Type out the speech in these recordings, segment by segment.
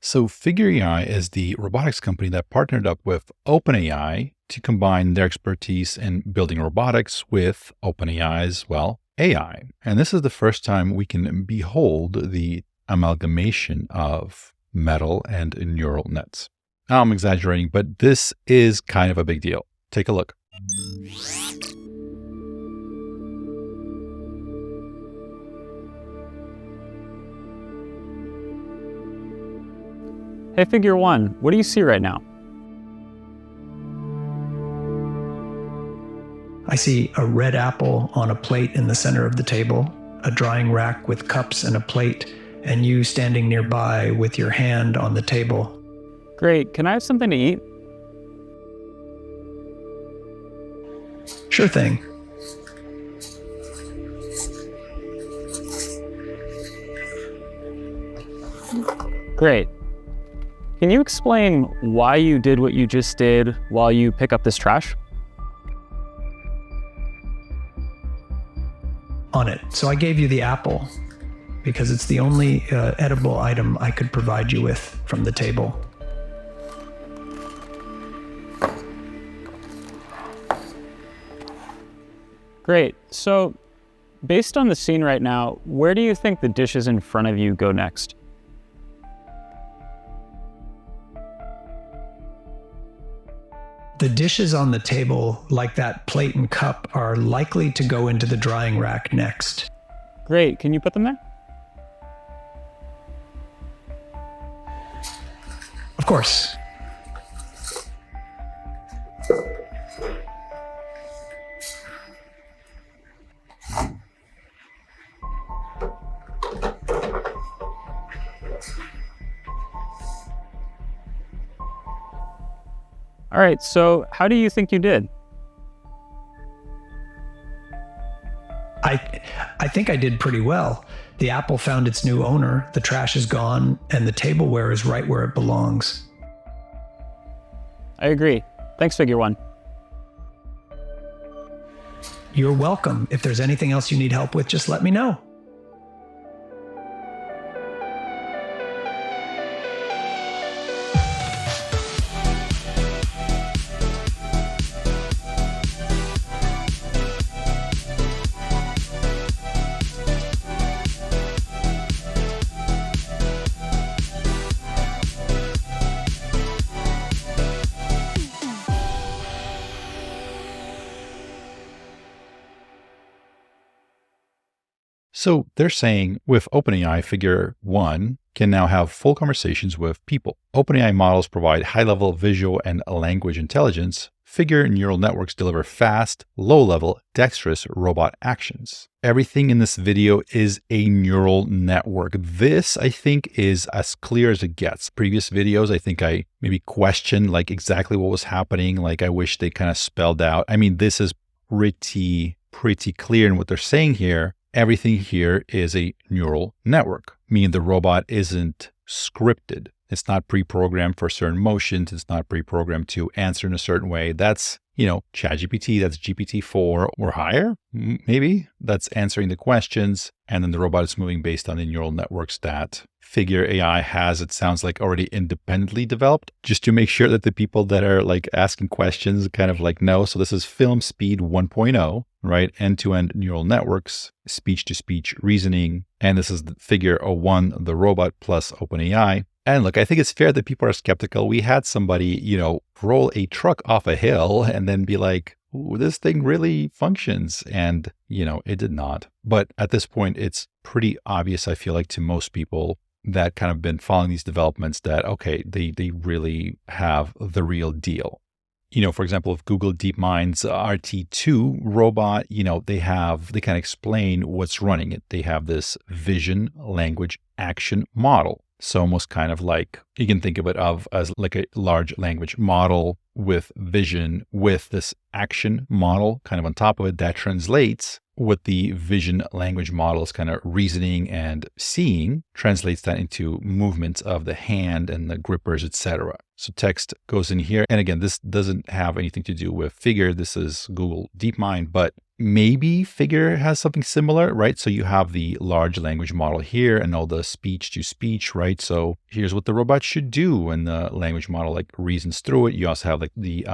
So Figure AI is the robotics company that partnered up with OpenAI to combine their expertise in building robotics with OpenAI's, AI. And this is the first time we can behold the amalgamation of metal and neural nets. Now, I'm exaggerating, but this is kind of a big deal. Take a look. Hey, Figure One, what do you see right now? I see a red apple on a plate in the center of the table, a drying rack with cups and a plate, and you standing nearby with your hand on the table. Great, can I have something to eat? Sure thing. Great. Can you explain why you did what you just did while you pick up this trash? On it. So I gave you the apple because it's the only edible item I could provide you with from the table. Great. So, based on the scene right now, where do you think the dishes in front of you go next? The dishes on the table, like that plate and cup, are likely to go into the drying rack next. Great. Can you put them there? Of course. All right, so how do you think you did? I think I did pretty well. The apple found its new owner, the trash is gone, and the tableware is right where it belongs. I agree. Thanks, Figure One. You're welcome. If there's anything else you need help with, just let me know. So they're saying with OpenAI, Figure One can now have full conversations with people. OpenAI models provide high-level visual and language intelligence. Figure neural networks deliver fast, low-level, dexterous robot actions. Everything in this video is a neural network. This, I think, is as clear as it gets. Previous videos, I think I maybe questioned like exactly what was happening. Like I wish they kind of spelled out. I mean, this is pretty clear in what they're saying here. Everything here is a neural network, meaning the robot isn't scripted. It's not pre-programmed for certain motions. It's not pre-programmed to answer in a certain way. That's, ChatGPT, that's GPT-4 or higher, maybe. That's answering the questions. And then the robot is moving based on the neural networks that Figure AI has, it sounds like, already independently developed, just to make sure that the people that are like asking questions kind of like know. So this is film speed 1.0, right? End-to-end neural networks, speech-to-speach reasoning. And this is the Figure 01, the robot plus OpenAI. And look, I think it's fair that people are skeptical. We had somebody, roll a truck off a hill and then be like, ooh, this thing really functions. And, it did not. But at this point, it's pretty obvious, I feel like, to most people that kind of been following these developments that, okay, they really have the real deal. For example, if Google DeepMind's RT2 robot, they kind of explain what's running it. They have this vision, language, action model. So almost kind of like, you can think of it as like a large language model with vision, with this action model kind of on top of it that translates what the vision language model is kind of reasoning and seeing, translates that into movements of the hand and the grippers, etc. So text goes in here. And again, this doesn't have anything to do with Figure. This is Google DeepMind, but maybe Figure has something similar, right? So you have the large language model here and all the speech to speech, right? So here's what the robot should do. And the language model like reasons through it. You also have like the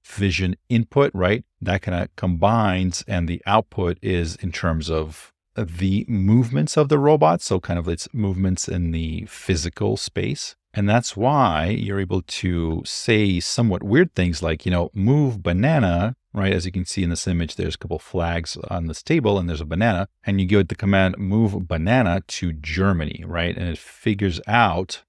vision input, right? That kind of combines, and the output is in terms of the movements of the robot. So kind of its movements in the physical space. And that's why you're able to say somewhat weird things like, move banana, right? As you can see in this image, there's a couple flags on this table and there's a banana, and you give the command move banana to Germany, right? And it figures out,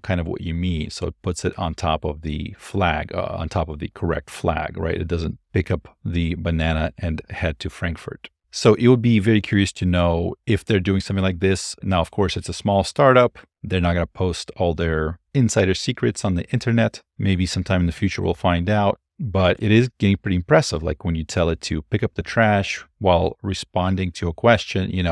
kind of what you mean. So it puts it on top of the flag, on top of the correct flag, right? It doesn't pick up the banana and head to Frankfurt. So it would be very curious to know if they're doing something like this. Now, of course, it's a small startup. They're not going to post all their insider secrets on the internet. Maybe sometime in the future we'll find out. But it is getting pretty impressive. Like when you tell it to pick up the trash while responding to a question, you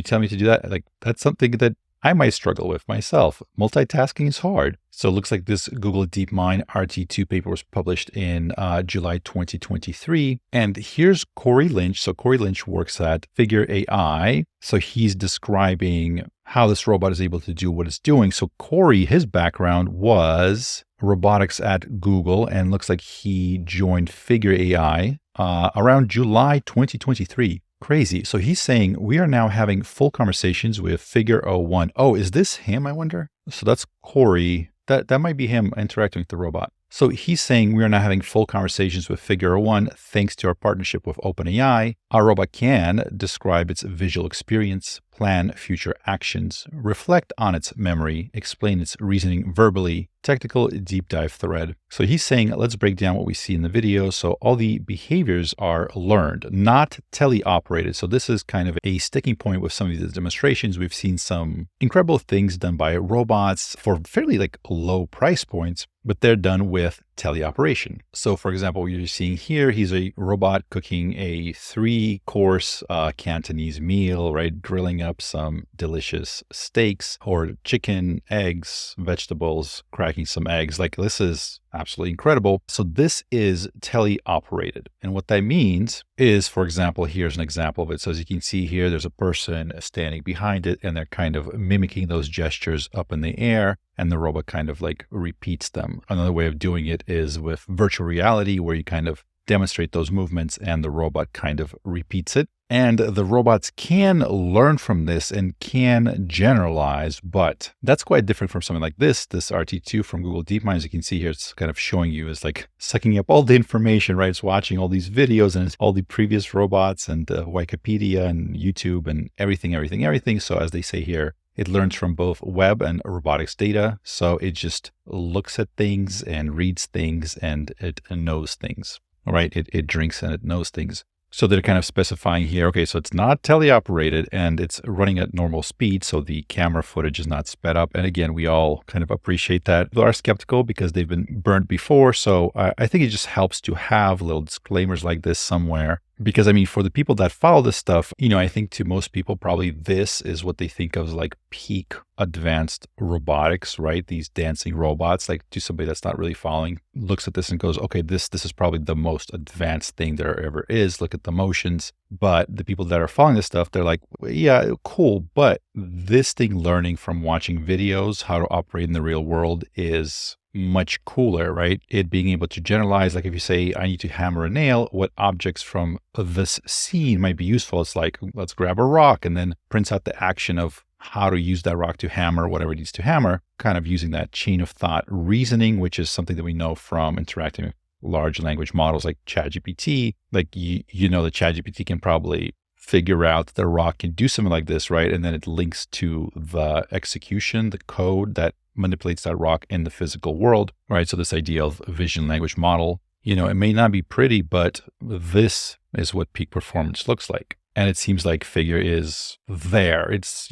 tell me to do that. Like that's something that I might struggle with myself. Multitasking is hard. So it looks like this Google DeepMind RT2 paper was published in July 2023. And here's Corey Lynch. So Corey Lynch works at Figure AI. So he's describing how this robot is able to do what it's doing. So Corey, his background was robotics at Google, and looks like he joined Figure AI around July 2023. Crazy. So he's saying we are now having full conversations with Figure 01. Oh, is this him, I wonder? So that's Corey. That might be him interacting with the robot. So he's saying we are now having full conversations with Figure 01 thanks to our partnership with OpenAI. Our robot can describe its visual experience, plan future actions, reflect on its memory, explain its reasoning verbally, technical deep dive thread. So he's saying, let's break down what we see in the video. So all the behaviors are learned, not teleoperated. So this is kind of a sticking point with some of these demonstrations. We've seen some incredible things done by robots for fairly like low price points, but they're done with teleoperation. So for example, you're seeing here, he's a robot cooking a 3-course Cantonese meal, right? Grilling up some delicious steaks or chicken, eggs, vegetables, cracking some eggs. Like this is absolutely incredible. So this is teleoperated. And what that means is, for example, here's an example of it. So as you can see here, there's a person standing behind it and they're kind of mimicking those gestures up in the air, and the robot kind of like repeats them. Another way of doing it is with virtual reality, where you kind of demonstrate those movements and the robot kind of repeats it. And the robots can learn from this and can generalize, but that's quite different from something like this RT2 from Google DeepMind. As you can see here, it's kind of showing you is like sucking up all the information, right? It's watching all these videos and it's all the previous robots and Wikipedia and YouTube and everything. So as they say here, it learns from both web and robotics data. So it just looks at things and reads things and it knows things, all right? It drinks and it knows things. So they're kind of specifying here, okay, so it's not teleoperated and it's running at normal speed. So the camera footage is not sped up. And again, we all kind of appreciate that. They are skeptical because they've been burnt before. So I think it just helps to have little disclaimers like this somewhere. Because I mean, for the people that follow this stuff, I think to most people, probably this is what they think of as like peak advanced robotics, right? These dancing robots, like to somebody that's not really following, looks at this and goes, okay, this is probably the most advanced thing there ever is. Look at the motions. But the people that are following this stuff, they're like, yeah, cool. But this thing learning from watching videos, how to operate in the real world is much cooler, right? It being able to generalize, like if you say, I need to hammer a nail, what objects from this scene might be useful? It's like, let's grab a rock, and then prints out the action of how to use that rock to hammer whatever it needs to hammer, kind of using that chain of thought reasoning, which is something that we know from interacting with large language models like ChatGPT. Like, you know that ChatGPT can probably figure out that the rock can do something like this, right? And then it links to the execution, the code that manipulates that rock in the physical world, right? So this idea of a vision language model, it may not be pretty, but this is what peak performance looks like. And it seems like Figure is there. It's,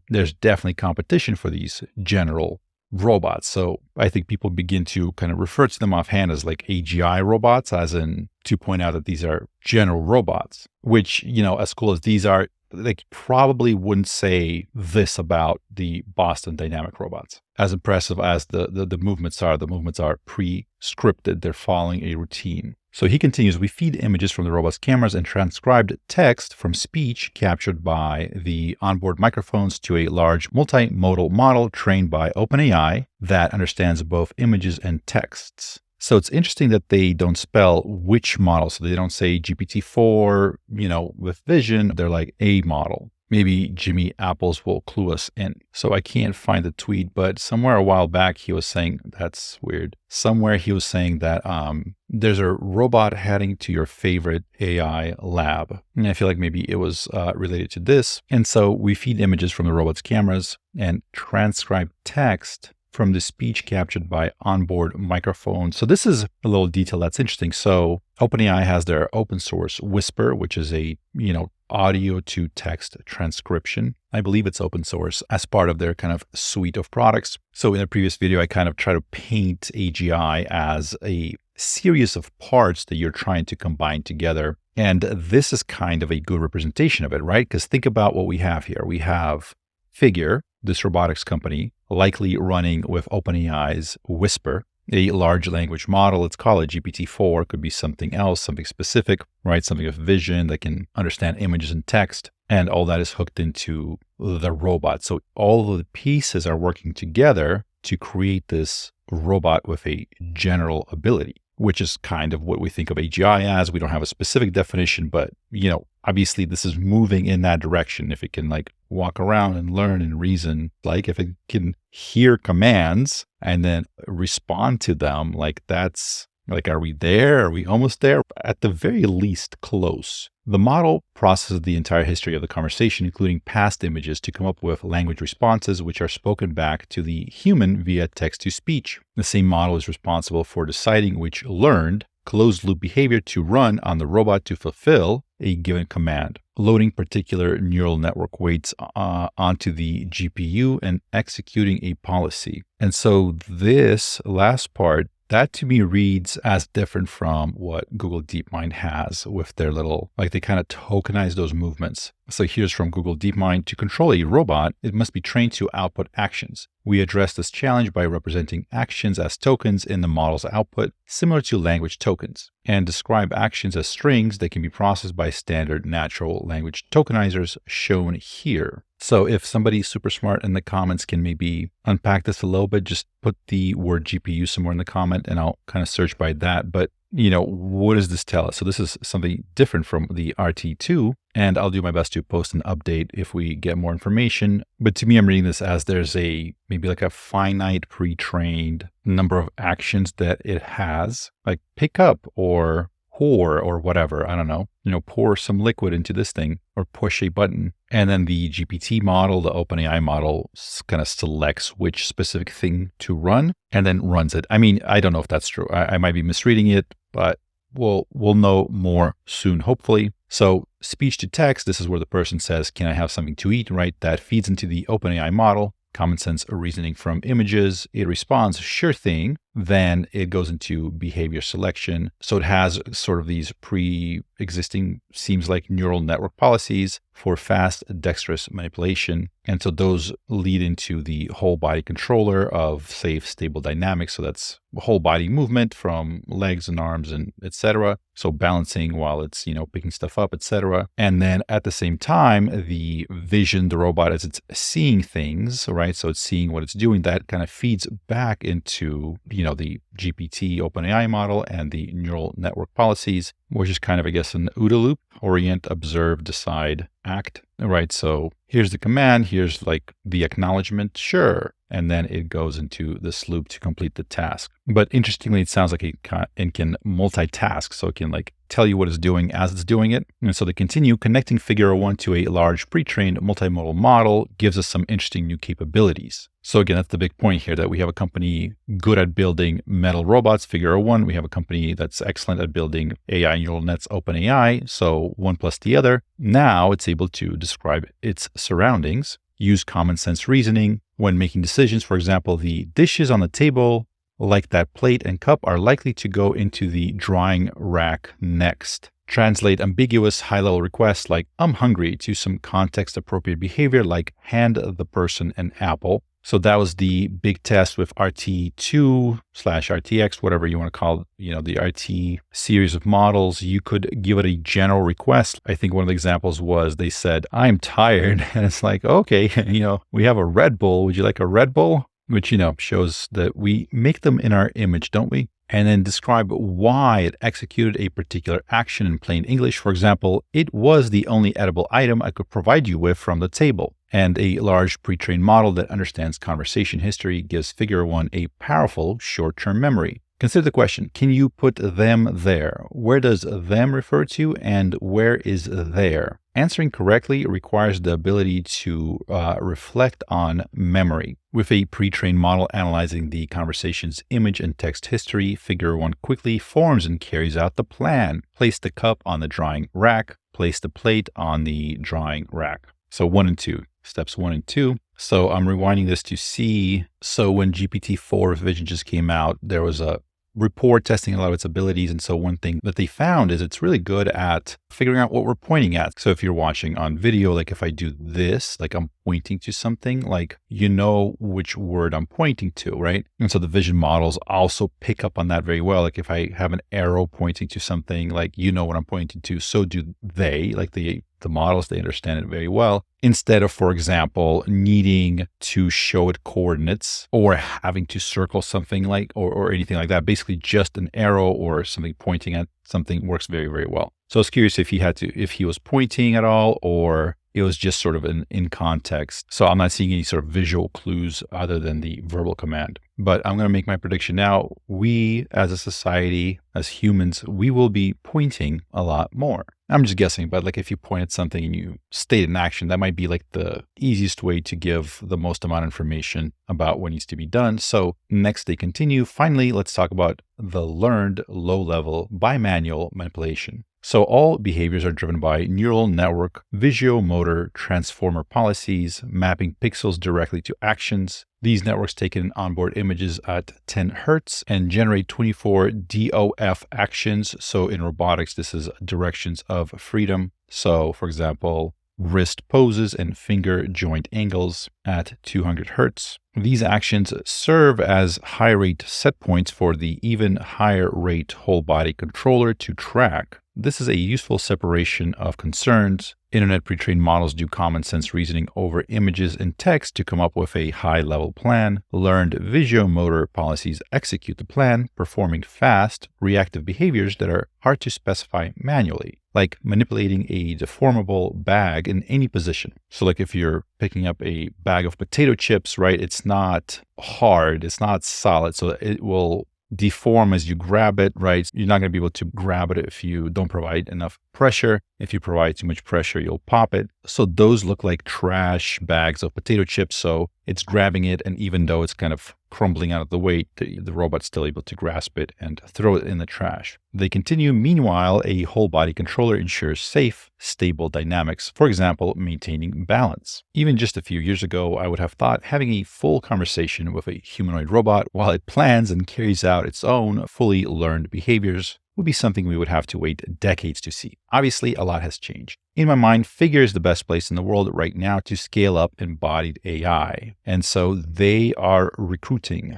there's definitely competition for these general robots. So I think people begin to kind of refer to them offhand as like AGI robots, as in to point out that these are general robots, which, as cool as these are, they probably wouldn't say this about the Boston Dynamic robots. as impressive as the movements are. The movements are pre-scripted. They're following a routine. So he continues, we feed images from the robot's cameras and transcribed text from speech captured by the onboard microphones to a large multimodal model trained by OpenAI that understands both images and texts. So it's interesting that they don't spell which model. So they don't say GPT-4, with vision. They're like a model. Maybe Jimmy Apples will clue us in. So I can't find the tweet, but somewhere a while back, he was saying, that's weird. Somewhere he was saying that there's a robot heading to your favorite AI lab. And I feel like maybe it was related to this. And so we feed images from the robot's cameras and transcribe text from the speech captured by onboard microphones. So this is a little detail that's interesting. So OpenAI has their open source Whisper, which is a, audio to text transcription. I believe it's open source as part of their kind of suite of products. So in a previous video, I kind of try to paint AGI as a series of parts that you're trying to combine together. And this is kind of a good representation of it, right? Because think about what we have here. We have Figure, this robotics company, likely running with OpenAI's Whisper, a large language model. Let's call it GPT-4. It could be something else, something specific, right? Something with vision that can understand images and text. And all that is hooked into the robot. So all of the pieces are working together to create this robot with a general ability, which is kind of what we think of AGI as. We don't have a specific definition, but, obviously this is moving in that direction. If it can walk around and learn and reason, if it can hear commands and then respond to them, that's are we there? Are we almost there? At the very least, close. The model processes the entire history of the conversation, including past images, to come up with language responses, which are spoken back to the human via text-to-speech. The same model is responsible for deciding which learned closed-loop behavior to run on the robot to fulfill a given command, loading particular neural network weights onto the GPU and executing a policy. And so this last part, that to me reads as different from what Google DeepMind has with their little, they kind of tokenize those movements. So here's from Google DeepMind: to control a robot, it must be trained to output actions. We address this challenge by representing actions as tokens in the model's output, similar to language tokens, and describe actions as strings that can be processed by standard natural language tokenizers shown here. So if somebody's super smart in the comments can maybe unpack this a little bit, just put the word GPU somewhere in the comment and I'll kind of search by that. But, what does this tell us? So this is something different from the RT2, and I'll do my best to post an update if we get more information. But to me, I'm reading this as there's maybe a finite pre-trained number of actions that it has, like pick up or pour or whatever, I don't know, pour some liquid into this thing or push a button. And then the GPT model, the OpenAI model, kind of selects which specific thing to run and then runs it. I mean, I don't know if that's true. I might be misreading it, but we'll know more soon, hopefully. So speech to text, this is where the person says, can I have something to eat, right? That feeds into the OpenAI model. Common sense reasoning from images. It responds, sure thing. Then it goes into behavior selection. So it has sort of these pre-existing, seems like neural network policies for fast, dexterous manipulation. And so those lead into the whole body controller of safe, stable dynamics. So that's whole body movement from legs and arms and etc. So balancing while it's, picking stuff up, etc. And then at the same time, the vision, the robot, as it's seeing things, right? So it's seeing what it's doing, that kind of feeds back into, the GPT OpenAI model and the neural network policies, which is kind of, I guess, an OODA loop: orient, observe, decide, act, right? So here's the command, here's the acknowledgement, sure. And then it goes into this loop to complete the task. But interestingly, it sounds like it can multitask. So it can tell you what it's doing as it's doing it. And so they continue. Connecting Figure 1 to a large pre-trained multimodal model gives us some interesting new capabilities. So again, that's the big point here, that we have a company good at building metal robots, Figure 1. We have a company that's excellent at building AI neural nets, OpenAI. So one plus the other. Now it's able to describe its surroundings, use common sense reasoning when making decisions. For example, the dishes on the table, like that plate and cup, are likely to go into the drying rack next. Translate ambiguous high-level requests like I'm hungry to some context-appropriate behavior like hand the person an apple. So that was the big test with RT2/RTX, whatever you want to call, the RT series of models. You could give it a general request. I think one of the examples was they said, "I'm tired." And it's like, okay, we have a Red Bull. Would you like a Red Bull? Which, shows that we make them in our image, don't we? And then describe why it executed a particular action in plain English. For example, it was the only edible item I could provide you with from the table. And a large pre-trained model that understands conversation history gives figure 1 a powerful short-term memory. Consider the question, can you put them there? Where does them refer to and where is there? Answering correctly requires the ability to reflect on memory. With a pre-trained model analyzing the conversation's image and text history, figure 1 quickly forms and carries out the plan. Place the cup on the drying rack. Place the plate on the drying rack. So 1 and 2, steps 1 and 2. So I'm rewinding this to see. So when GPT-4 revision just came out, there was a report testing a lot of its abilities. And so one thing that they found is it's really good at figuring out what we're pointing at. So if you're watching on video, like if I do this, like I'm pointing to something, like which word I'm pointing to, right? And so the vision models also pick up on that very well. Like if I have an arrow pointing to something, like what I'm pointing to, so do they, like the models, they understand it very well. Instead of, for example, needing to show it coordinates or having to circle something like, or anything like that, basically just an arrow or something pointing at something works very, very well. So I was curious if he was pointing at all, or it was just sort of in context. So I'm not seeing any sort of visual clues other than the verbal command. But I'm going to make my prediction now. We, as a society, as humans, we will be pointing a lot more. I'm just guessing, but like if you point at something and you state an action, that might be like the easiest way to give the most amount of information about what needs to be done. So next they continue. Finally, let's talk about the learned low-level bimanual manipulation. So all behaviors are driven by neural network, visuomotor transformer policies, mapping pixels directly to actions. These networks take in onboard images at 10 hertz and generate 24 DOF actions. So in robotics, this is directions of freedom. So for example, wrist poses and finger joint angles at 200 hertz. These actions serve as high rate set points for the even higher rate whole body controller to track. This is a useful separation of concerns. Internet pre-trained models do common sense reasoning over images and text to come up with a high-level plan. Learned visuomotor policies execute the plan, performing fast, reactive behaviors that are hard to specify manually, like manipulating a deformable bag in any position. So like if you're picking up a bag of potato chips, right, it's not hard, it's not solid, so it will deform as you grab it, right? You're not going to be able to grab it if you don't provide enough pressure. If you provide too much pressure, you'll pop it. So those look like trash bags of potato chips. So it's grabbing it, and even though it's kind of crumbling out of the weight, the robot's still able to grasp it and throw it in the trash. They continue. Meanwhile, a whole body controller ensures safe, stable dynamics, for example, maintaining balance. Even just a few years ago, I would have thought having a full conversation with a humanoid robot while it plans and carries out its own fully learned behaviors would be something we would have to wait decades to see. Obviously, a lot has changed. In my mind, Figure is the best place in the world right now to scale up embodied AI. And so they are recruiting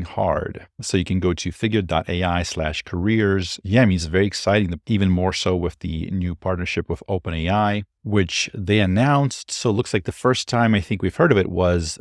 hard. So you can go to figure.ai/careers. Yeah, I mean, it's very exciting, even more so with the new partnership with OpenAI, which they announced. So it looks like the first time I think we've heard of it was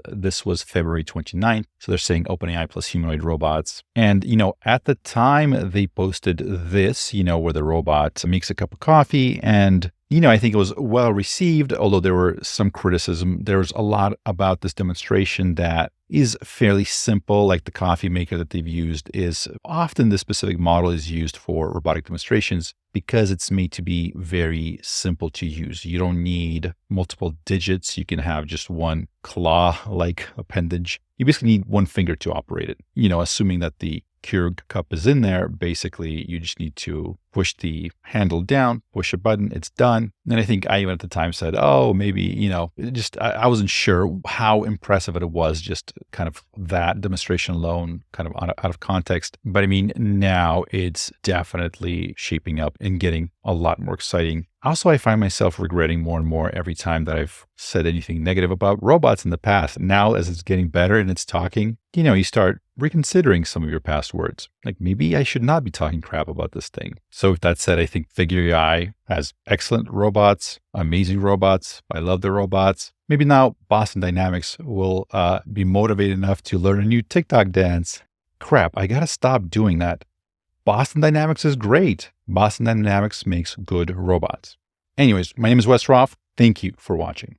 February 29th. So they're saying OpenAI plus humanoid robots. And, at the time they posted this, where the robot makes a cup of coffee, and I think it was well received, although there were some criticism. There was a lot about this demonstration that is fairly simple, like the coffee maker that they've used is often the specific model is used for robotic demonstrations because it's made to be very simple to use. You don't need multiple digits. You can have just one claw-like appendage. You basically need one finger to operate it. Assuming that the Keurig cup is in there, basically you just need to push the handle down, push a button, it's done. And I think I even at the time said, oh, maybe, I wasn't sure how impressive it was, just kind of that demonstration alone, kind of out of context. But I mean, now it's definitely shaping up and getting a lot more exciting. Also, I find myself regretting more and more every time that I've said anything negative about robots in the past. Now, as it's getting better and it's talking, you start reconsidering some of your past words. Like, maybe I should not be talking crap about this thing. So with that said, I think Figure AI has excellent robots, amazing robots. I love the robots. Maybe now Boston Dynamics will be motivated enough to learn a new TikTok dance. Crap, I gotta stop doing that. Boston Dynamics is great. Boston Dynamics makes good robots. Anyways, my name is Wes Roth. Thank you for watching.